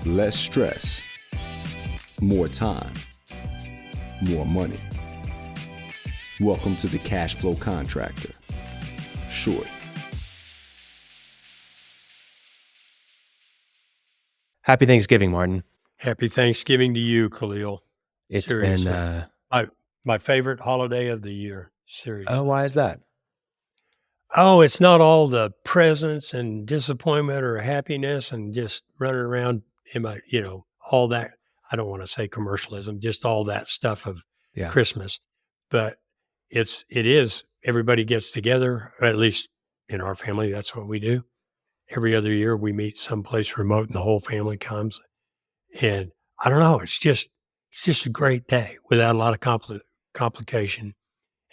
Less stress, more time, more money. Welcome to the Cashflow Contractor. Short. Happy Thanksgiving, Martin. Happy Thanksgiving to you, Khalil. It's Seriously. been my favorite holiday of the year. Seriously. why is that? Oh, it's not all the presents and disappointment or happiness and just running around in my, all that. I don't want to say commercialism, just all that stuff of Christmas. But it is, everybody gets together, or at least in our family, that's what we do. Every other year we meet someplace remote and the whole family comes. And I don't know, it's just a great day without a lot of complication.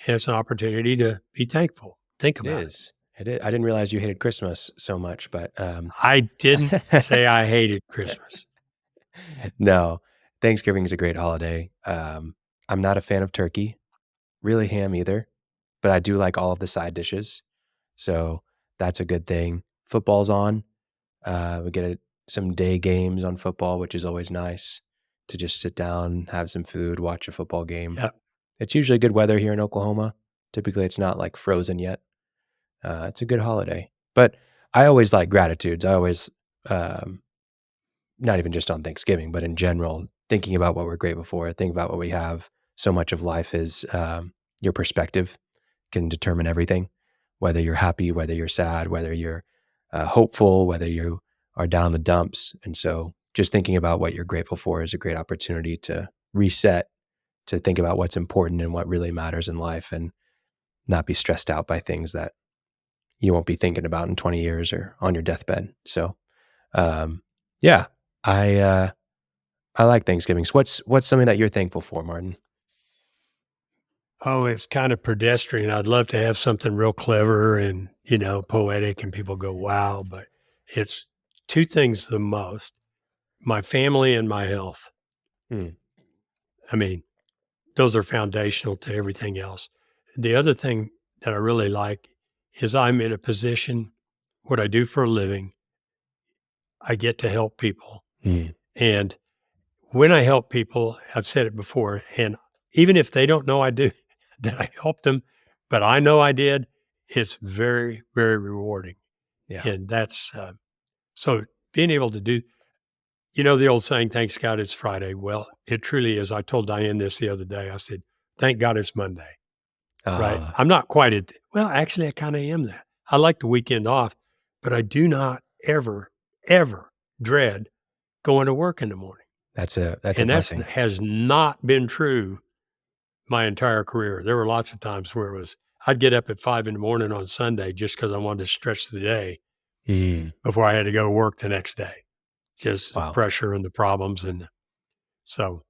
And it's an opportunity to be thankful. Think about it. It is. I didn't realize you hated Christmas so much, but I didn't say I hated Christmas. No, Thanksgiving is a great holiday. I'm not a fan of turkey, really ham either, but I do like all of the side dishes. So that's a good thing. Football's on. We get some day games on football, which is always nice to just sit down, have some food, watch a football game. Yep. It's usually good weather here in Oklahoma. Typically, it's not like frozen yet. It's a good holiday. But I always like gratitudes. I always, not even just on Thanksgiving, but in general, thinking about what we're grateful for, thinking about what we have. So much of life is your perspective can determine everything, whether you're happy, whether you're sad, whether you're hopeful, whether you are down in the dumps. And so just thinking about what you're grateful for is a great opportunity to reset, to think about what's important and what really matters in life and not be stressed out by things that you won't be thinking about in 20 years or on your deathbed. So, I like Thanksgiving. So what's something that you're thankful for, Martin? Oh, it's kind of pedestrian. I'd love to have something real clever and, poetic and people go, wow, but it's two things the most, my family and my health. I mean, those are foundational to everything else. The other thing that I really like is I'm in a position, what I do for a living, I get to help people. And when I help people, I've said it before, and even if they don't know I do, that I helped them, but I know I did, it's very, very rewarding. Yeah. And that's, so being able to do, the old saying, thanks God it's Friday. Well, it truly is. I told Diane this the other day. I said, thank God it's Monday. Right. I'm not quite actually I kind of am that. I like the weekend off, but I do not ever dread going to work in the morning. That's a blessing. That has not been true my entire career. There were lots of times where I'd get up at 5 a.m. on Sunday just because I wanted to stretch the day before I had to go to work the next day. Just the pressure and the problems. And so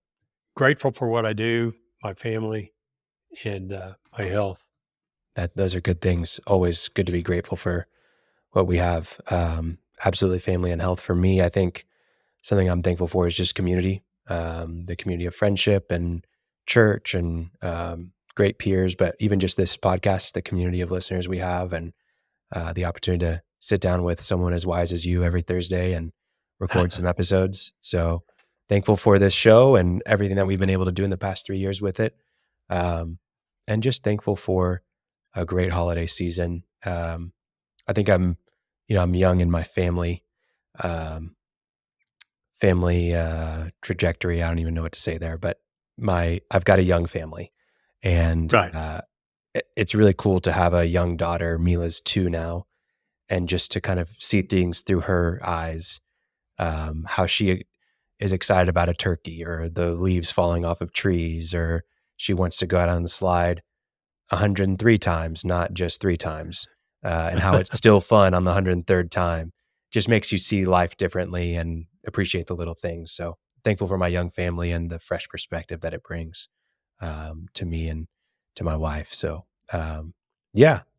grateful for what I do, my family, and my health. Those are good things. Always good to be grateful for what we have. Absolutely, family and health. For me, I think something I'm thankful for is just community, the community of friendship and church and great peers, but even just this podcast, the community of listeners we have, and the opportunity to sit down with someone as wise as you every Thursday and record some episodes. So thankful for this show and everything that we've been able to do in the past 3 years with it. And just thankful for a great holiday season. I think I'm young in my family trajectory. I don't even know what to say there, but I've got a young family, and it's really cool to have a young daughter. Mila's 2 now, and just to kind of see things through her eyes, how she is excited about a turkey or the leaves falling off of trees, or she wants to go out on the slide 103 times, not just 3 times, and how it's still fun on the 103rd time. Just makes you see life differently and appreciate the little things. So thankful for my young family and the fresh perspective that it brings to me and to my wife. So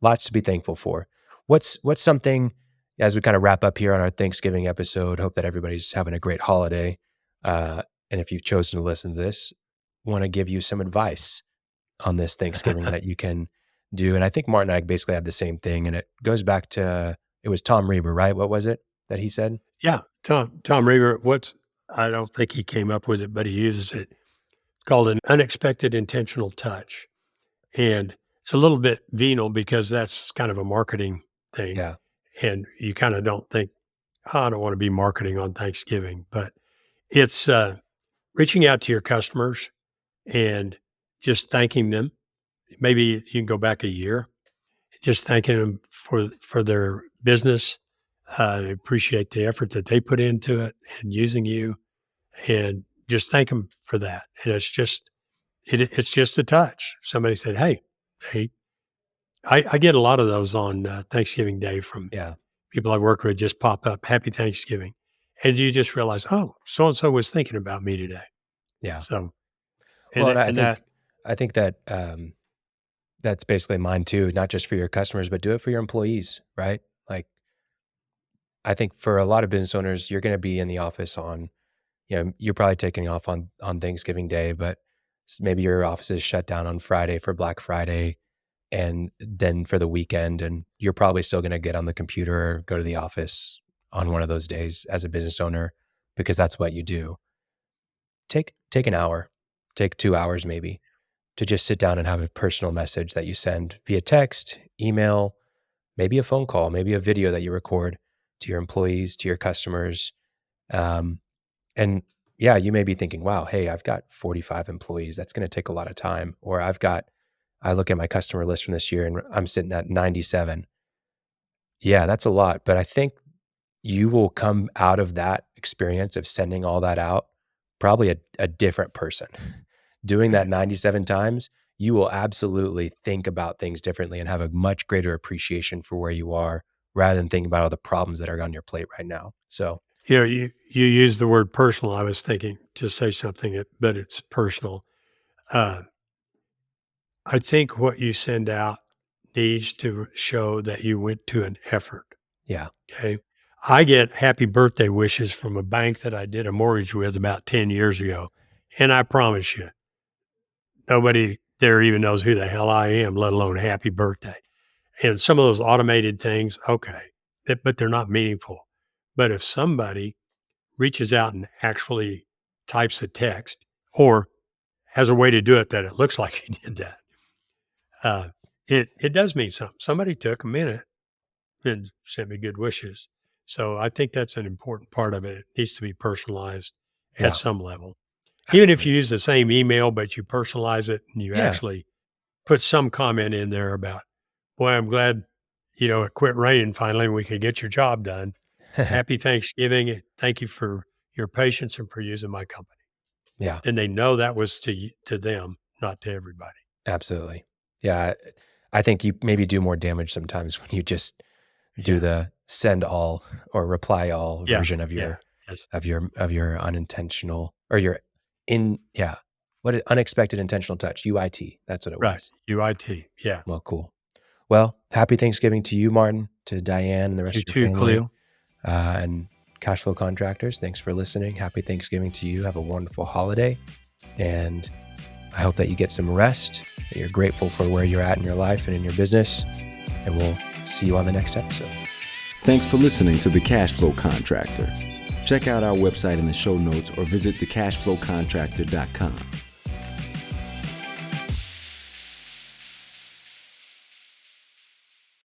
lots to be thankful for. What's something, as we kind of wrap up here on our Thanksgiving episode, hope that everybody's having a great holiday. And if you've chosen to listen to this, want to give you some advice on this Thanksgiving that you can do. And I think Martin and I basically have the same thing. And it goes back to, it was Tom Reber, right? What was it that he said? Yeah. Tom Reber. I don't think he came up with it, but he uses it. It's called an unexpected intentional touch. And it's a little bit venal because that's kind of a marketing thing. Yeah. And you kind of don't think, oh, I don't want to be marketing on Thanksgiving, but it's reaching out to your customers and just thanking them. Maybe you can go back a year, just thanking them for their business. Appreciate the effort that they put into it and using you, and just thank them for that. And it's just a touch. Somebody said, "Hey, I get a lot of those on Thanksgiving Day from Yeah. people I work with. Just pop up, Happy Thanksgiving," and you just realize, oh, so and so was thinking about me today. Yeah. So, Well, and that I think that that's basically mine too, not just for your customers, but do it for your employees, right? Like, I think for a lot of business owners, you're going to be in the office on, you're probably taking off on Thanksgiving Day, but maybe your office is shut down on Friday for Black Friday and then for the weekend, and you're probably still going to get on the computer or go to the office on one of those days as a business owner because that's what you do. Take an hour, take 2 hours maybe to just sit down and have a personal message that you send via text, email, maybe a phone call, maybe a video that you record to your employees, to your customers. And yeah, you may be thinking, wow, hey, I've got 45 employees. That's going to take a lot of time. Or I look at my customer list from this year and I'm sitting at 97. Yeah, that's a lot. But I think you will come out of that experience of sending all that out, probably a different person. Doing that 97 times, you will absolutely think about things differently and have a much greater appreciation for where you are rather than thinking about all the problems that are on your plate right now. So, you use the word personal. I was thinking to say something, but it's personal. I think what you send out needs to show that you went to an effort. yeah. Okay. I get happy birthday wishes from a bank that I did a mortgage with about 10 years ago. And I promise you, nobody there even knows who the hell I am, let alone happy birthday. And some of those automated things, okay, but they're not meaningful. But if somebody reaches out and actually types a text or has a way to do it that it looks like he did that, it does mean something. Somebody took a minute and sent me good wishes. So I think that's an important part of it. It needs to be personalized Yeah. at some level. Even if you use the same email, but you personalize it and you actually put some comment in there about, boy, I'm glad, it quit raining finally and we could get your job done. Happy Thanksgiving. Thank you for your patience and for using my company. Yeah. And they know that was to them, not to everybody. Absolutely. Yeah. I think you maybe do more damage sometimes when you just do the send all or reply all version of your unintentional or your unexpected intentional touch, UIT. That's what it was. UIT. Yeah. Well, cool. Well, happy Thanksgiving to you, Martin, to Diane and the rest of your family. Khalil. And Cashflow Contractors. Thanks for listening. Happy Thanksgiving to you. Have a wonderful holiday. And I hope that you get some rest, that you're grateful for where you're at in your life and in your business. And we'll see you on the next episode. Thanks for listening to The Cashflow Contractor. Check out our website in the show notes or visit thecashflowcontractor.com.